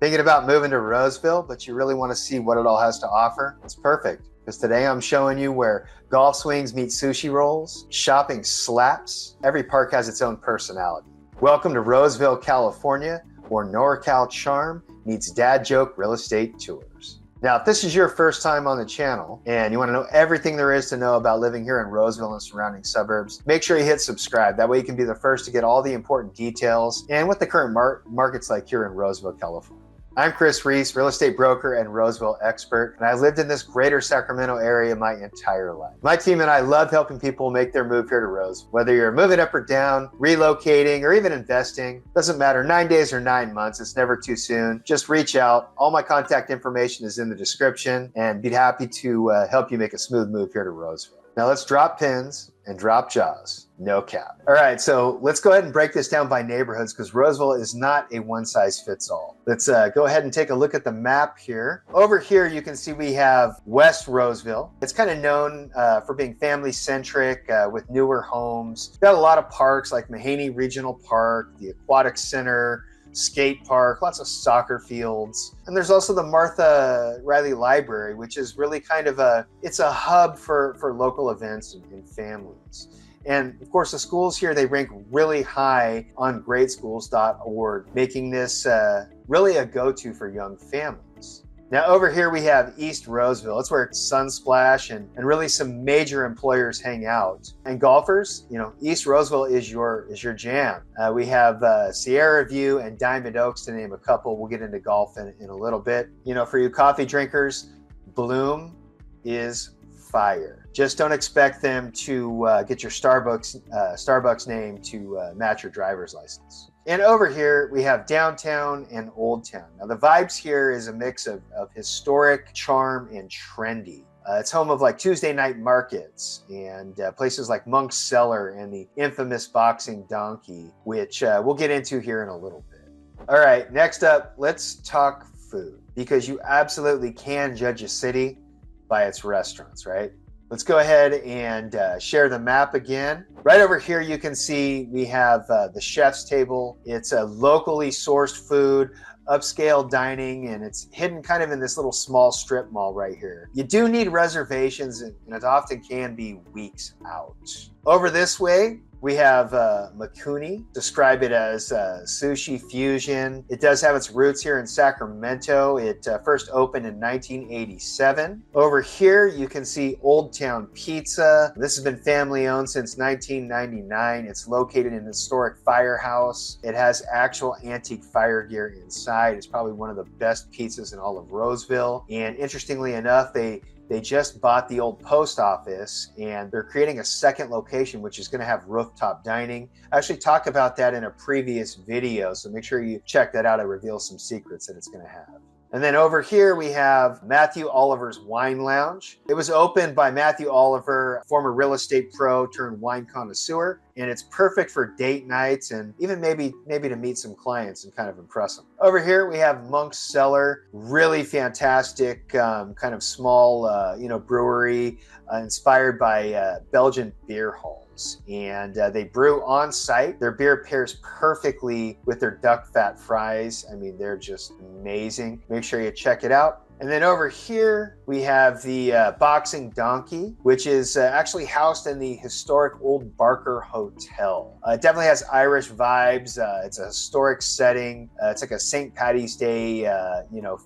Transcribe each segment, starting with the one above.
Thinking about moving to Roseville, but you really want to see what it all has to offer? It's perfect, because today I'm showing you where golf swings meet sushi rolls, shopping slaps. Every park has its own personality. Welcome to Roseville, California, where NorCal charm meets dad joke real estate tours. Now, if this is your first time on the channel and you want to know everything there is to know about living here in Roseville and surrounding suburbs, make sure you hit subscribe. That way you can be the first to get all the important details and what the current market's like here in Roseville, California. I'm Reese, real estate broker and Roseville expert, and I've lived in this greater Sacramento area my entire life. My team and I love helping people make their move here to Roseville. Whether you're moving up or down, relocating, or even investing, doesn't matter, 9 days or 9 months, it's never too soon. Just reach out. All my contact information is in the description, and be happy to help you make a smooth move here to Roseville. Now let's drop pins and drop jaws, no cap. All right, so let's go ahead and break this down by neighborhoods because Roseville is not a one size fits all. Let's go ahead and take a look at the map here. Over here, you can see we have West Roseville. It's kind of known for being family centric with newer homes. Got a lot of parks like Mahaney Regional Park, the Aquatic Center, skate park, lots of soccer fields. And there's also the Martha Riley Library, which is really kind of it's a hub for local events and families. And of course, the schools here, they rank really high on greatschools.org, making this really a go-to for young families. Now over here we have East Roseville. It's where Sunsplash and really some major employers hang out. And golfers, you know, East Roseville is your jam. We have Sierra View and Diamond Oaks to name a couple. We'll get into golf in a little bit. You know, for you coffee drinkers, Bloom is fire. Just don't expect them to get your Starbucks name to match your driver's license. And over here, we have downtown and old town. Now the vibes here is a mix of historic charm and trendy. It's home of like Tuesday night markets and places like Monk's Cellar and the infamous Boxing Donkey, which we'll get into here in a little bit. All right, next up, let's talk food, because you absolutely can judge a city by its restaurants, right? Let's go ahead and share the map again. Right over here, you can see we have the chef's table. It's a locally sourced food, upscale dining, and it's hidden kind of in this little small strip mall right here. You do need reservations, and it often can be weeks out. Over this way, we have Makuni, describe it as sushi fusion. It does have its roots here in Sacramento. It first opened in 1987. Over here, you can see Old Town Pizza. This has been family owned since 1999. It's located in an historic firehouse. It has actual antique fire gear inside. It's probably one of the best pizzas in all of Roseville. And interestingly enough, they just bought the old post office and they're creating a second location, which is going to have rooftop dining. I actually talked about that in a previous video, so make sure you check that out. I reveal some secrets that it's going to have. And then over here, we have Matthew Oliver's Wine Lounge. It was opened by Matthew Oliver, former real estate pro turned wine connoisseur, and it's perfect for date nights and even maybe to meet some clients and kind of impress them. Over here, we have Monk's Cellar, really fantastic, kind of small, brewery inspired by Belgian beer halls. And they brew on site. Their beer pairs perfectly with their duck fat fries. I mean, they're just amazing. Make sure you check it out. And then over here, we have the Boxing Donkey, which is actually housed in the historic Old Barker Hotel. It definitely has Irish vibes. It's a historic setting. It's like a St. Paddy's Day,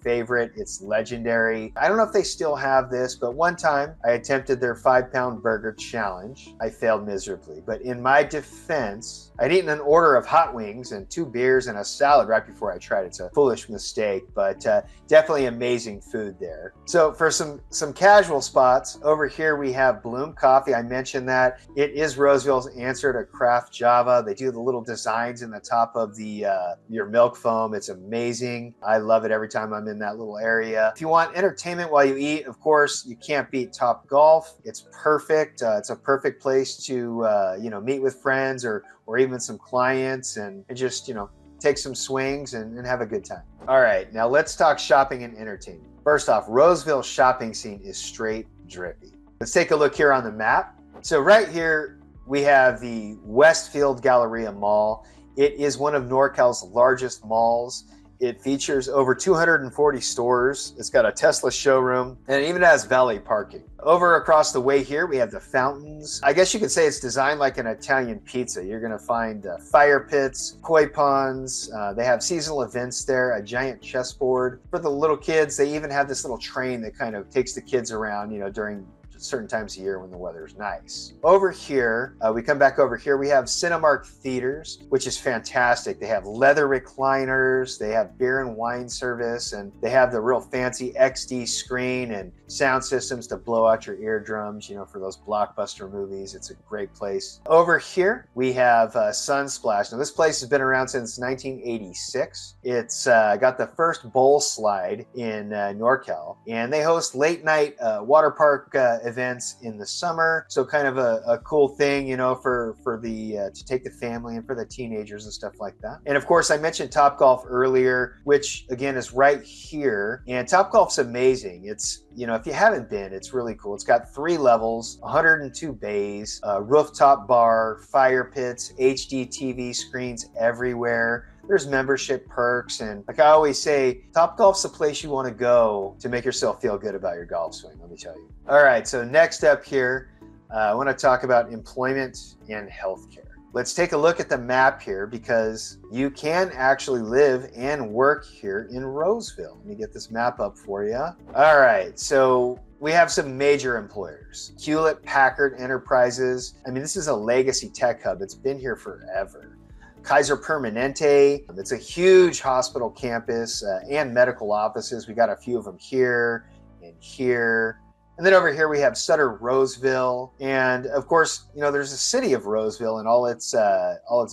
favorite. It's legendary. I don't know if they still have this, but one time I attempted their 5-pound burger challenge. I failed miserably, but in my defense, I'd eaten an order of hot wings and 2 beers and a salad right before I tried it. It's a foolish mistake, but definitely amazing food there. So for some casual spots, over here we have Bloom Coffee. I mentioned that. It is Roseville's answer to Craft Java. They do the little designs in the top of the your milk foam. It's amazing. I love it every time I'm in that little area. If you want entertainment while you eat, of course, you can't beat Top Golf. It's perfect. It's a perfect place to meet with friends or even some clients and just take some swings and have a good time. All right, now let's talk shopping and entertainment. First off, Roseville's shopping scene is straight drippy. Let's take a look here on the map. So right here, we have the Westfield Galleria Mall. It is one of NorCal's largest malls, It features over 240 stores. It's got a Tesla showroom, and it even has valet parking. Over across the way here, we have the fountains. I guess you could say it's designed like an Italian pizza. You're going to find fire pits, koi ponds. They have seasonal events there, a giant chessboard. For the little kids, they even have this little train that kind of takes the kids around, during certain times of year when the weather's nice. Over here, we come back over here, we have Cinemark Theaters, which is fantastic. They have leather recliners, they have beer and wine service, and they have the real fancy XD screen and sound systems to blow out your eardrums, for those blockbuster movies. It's a great place. Over here, we have Sunsplash. Now, this place has been around since 1986. It's got the first bowl slide in NorCal, and they host late night water park events in the summer. So kind of a cool thing, for the to take the family and for the teenagers and stuff like that. And of course, I mentioned Topgolf earlier, which again is right here. And Topgolf's amazing. It's, if you haven't been, it's really cool. It's got 3 levels, 102 bays, rooftop bar, fire pits, HD TV screens everywhere. There's membership perks, and like I always say, Topgolf's the place you want to go to make yourself feel good about your golf swing, let me tell you. All right, so next up here, I want to talk about employment and healthcare. Let's take a look at the map here, because you can actually live and work here in Roseville. Let me get this map up for you. All right, so we have some major employers. Hewlett-Packard Enterprises. I mean, this is a legacy tech hub. It's been here forever. Kaiser Permanente. It's a huge hospital campus and medical offices. We got a few of them here and here. And then over here we have Sutter Roseville. And of course, there's a city of Roseville and all its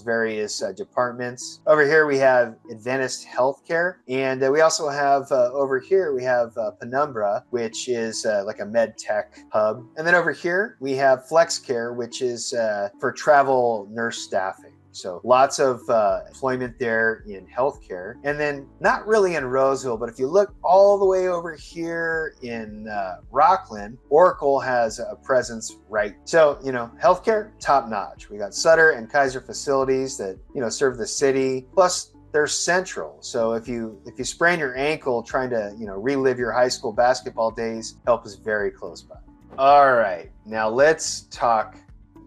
various departments. Over here we have Adventist Healthcare. And we also have over here we have Penumbra, which is like a med tech hub. And then over here we have FlexCare, which is for travel nurse staffing. So lots of employment there in healthcare. And then not really in Roseville, but if you look all the way over here in Rockland, Oracle has a presence right. So, healthcare, top notch. We got Sutter and Kaiser facilities that, serve the city. Plus, they're central. So if you sprain your ankle trying to, relive your high school basketball days, help is very close by. All right, now let's talk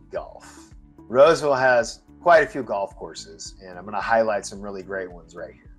golf. Roseville has quite a few golf courses, and I'm going to highlight some really great ones right here.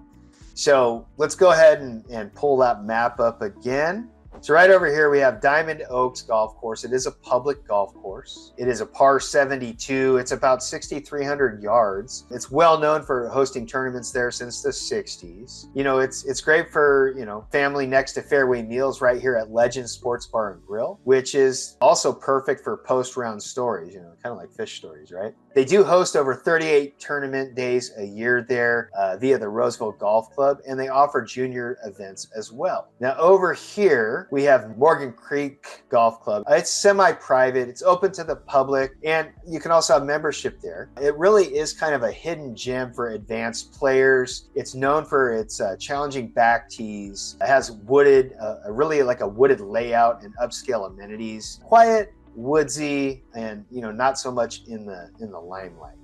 So let's go ahead and pull that map up again. So right over here, we have Diamond Oaks Golf Course. It is a public golf course. It is a par 72. It's about 6,300 yards. It's well known for hosting tournaments there since the 60s. It's great for, family next to fairway meals right here at Legend Sports Bar and Grill, which is also perfect for post-round stories, kind of like fish stories, right? They do host over 38 tournament days a year there via the Roseville Golf Club, and they offer junior events as well. Now over here, we have Morgan Creek Golf Club. It's semi-private, it's open to the public, and you can also have membership there. It really is kind of a hidden gem for advanced players. It's known for its challenging back tees. It has wooded, really like a wooded layout and upscale amenities. Quiet, woodsy, and not so much in the limelight.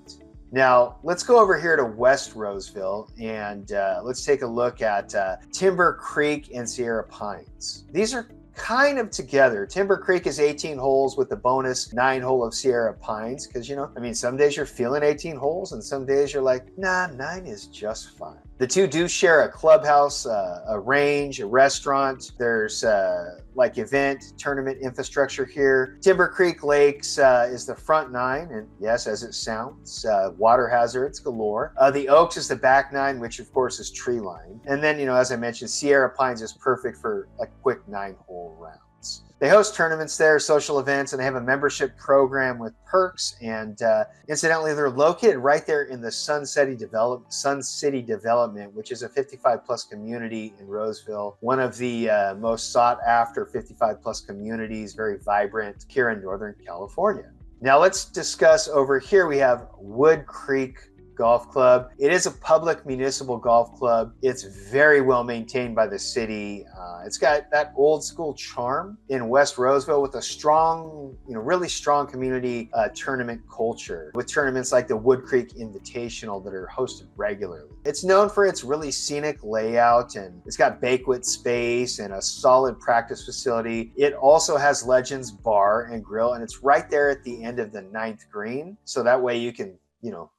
Now let's go over here to West Roseville and let's take a look at Timber Creek and Sierra Pines. These are kind of together. Timber Creek is 18 holes with the bonus 9 hole of Sierra Pines, because some days you're feeling 18 holes and some days you're like, nah, 9 is just fine. The two do share a clubhouse, a range, a restaurant. There's event, tournament infrastructure here. Timber Creek Lakes is the front 9, and yes, as it sounds, water hazards galore. The Oaks is the back 9, which of course is tree line. And then, as I mentioned, Sierra Pines is perfect for quick 9-hole rounds. They host tournaments there, social events, and they have a membership program with perks. And incidentally, they're located right there in the Sun City Development, which is a 55-plus community in Roseville. One of the most sought-after 55-plus communities, very vibrant here in Northern California. Now let's discuss over here. We have Wood Creek Golf Club. It is a public municipal golf club. It's very well maintained by the city. It's got that old school charm in West Roseville with a strong, really strong community tournament culture with tournaments like the Wood Creek Invitational that are hosted regularly. It's known for its really scenic layout, and it's got banquet space and a solid practice facility. It also has Legends Bar and Grill, and it's right there at the end of the 9th green. So that way you can,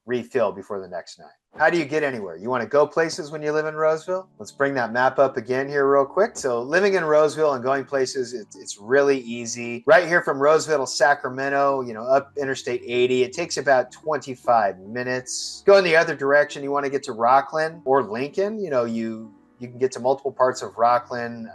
refill before the next night. How do you get anywhere? You want to go places when you live in Roseville? Let's bring that map up again here real quick. So living in Roseville and going places, it's really easy. Right here from Roseville to Sacramento, up Interstate 80, it takes about 25 minutes. Go in the other direction, you want to get to Rockland or Lincoln, you can get to multiple parts of Rockland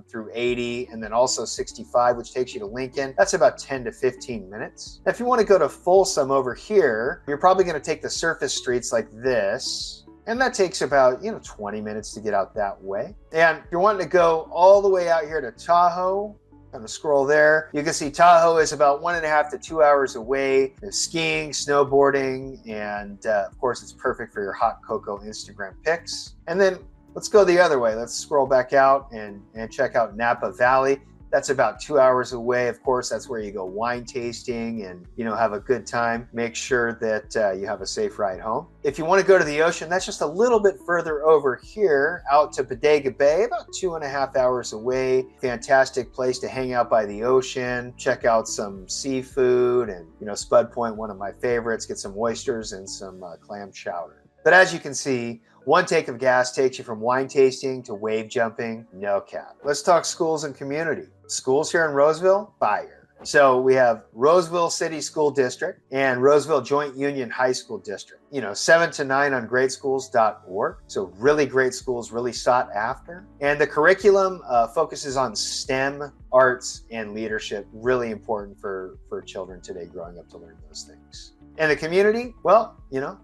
through 80 and then also 65, which takes you to Lincoln. That's about 10 to 15 minutes. Now, if you want to go to Folsom over here, you're probably going to take the surface streets like this. And that takes about, 20 minutes to get out that way. And if you're wanting to go all the way out here to Tahoe, kind of scroll there, you can see Tahoe is about 1.5 to 2 hours away. There's skiing, snowboarding, and of course, it's perfect for your hot cocoa Instagram pics. And then let's go the other way. Let's scroll back out and check out Napa Valley. That's about 2 hours away. Of course, that's where you go wine tasting and, have a good time. Make sure that you have a safe ride home. If you want to go to the ocean, that's just a little bit further over here out to Bodega Bay, about 2.5 hours away. Fantastic place to hang out by the ocean, check out some seafood and, Spud Point, one of my favorites, get some oysters and some clam chowder. But as you can see, one take of gas takes you from wine tasting to wave jumping, no cap. Let's talk schools and community. Schools here in Roseville, fire. So we have Roseville City School District and Roseville Joint Union High School District. 7 to 9 on greatschools.org. So really great schools, really sought after. And the curriculum focuses on STEM, arts, and leadership. Really important for children today growing up to learn those things. And the community, well,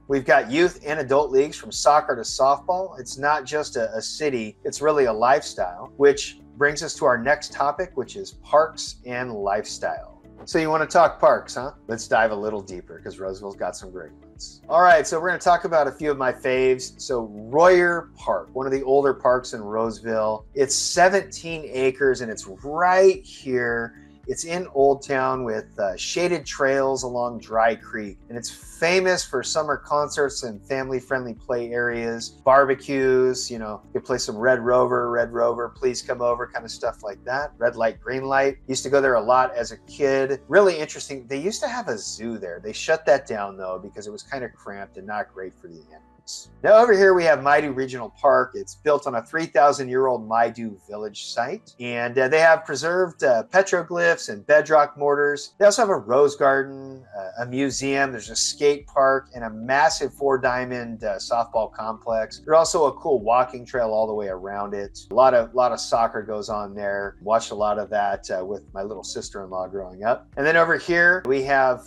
we've got youth and adult leagues from soccer to softball. It's not just a city, it's really a lifestyle, which brings us to our next topic, which is parks and lifestyle. So you want to talk parks, huh? Let's dive a little deeper because Roseville's got some great ones. All right, so we're going to talk about a few of my faves. So Royer Park, one of the older parks in Roseville. It's 17 acres and it's right here. It's in Old Town with shaded trails along Dry Creek, and it's famous for summer concerts and family-friendly play areas, barbecues, you play some Red Rover, please come over, kind of stuff like that. Red light, green light. Used to go there a lot as a kid. Really interesting. They used to have a zoo there. They shut that down though because it was kind of cramped and not great for the animals. Now over here we have Maidu Regional Park. It's built on a 3,000-year-old Maidu village site, and they have preserved petroglyphs and bedrock mortars. They also have a rose garden, a museum. There's a skate park and a massive 4-diamond softball complex. There's also a cool walking trail all the way around it. A lot of soccer goes on there. Watched a lot of that with my little sister-in-law growing up. And then over here we have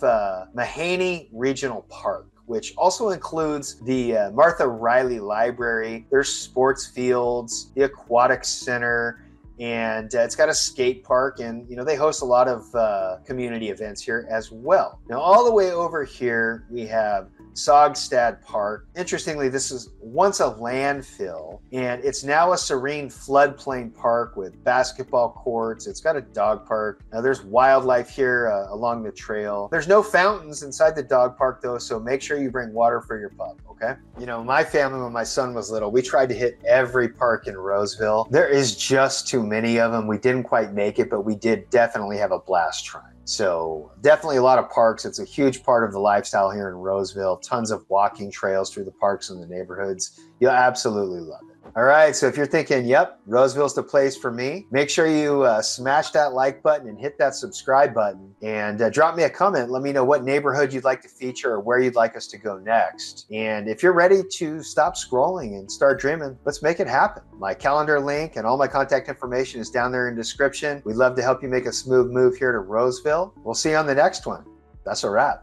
Mahaney Regional Park, which also includes the Martha Riley Library. There's sports fields, the aquatic center, and it's got a skate park, and they host a lot of community events here as well. Now all the way over here we have Sogstad Park. Interestingly, this is once a landfill, and it's now a serene floodplain park with basketball courts. It's got a dog park. Now there's wildlife here along the trail. There's no fountains inside the dog park though, so make sure you bring water for your pup, okay? My family, when my son was little, we tried to hit every park in Roseville. There is just too many of them. We didn't quite make it, but we did definitely have a blast trying. So definitely a lot of parks. It's a huge part of the lifestyle here in Roseville. Tons of walking trails through the parks and the neighborhoods. You'll absolutely love it. All right, so if you're thinking, yep, Roseville's the place for me, make sure you smash that like button and hit that subscribe button, and drop me a comment. Let me know what neighborhood you'd like to feature or where you'd like us to go next. And if you're ready to stop scrolling and start dreaming, let's make it happen. My calendar link and all my contact information is down there in the description. We'd love to help you make a smooth move here to Roseville. We'll see you on the next one. That's a wrap.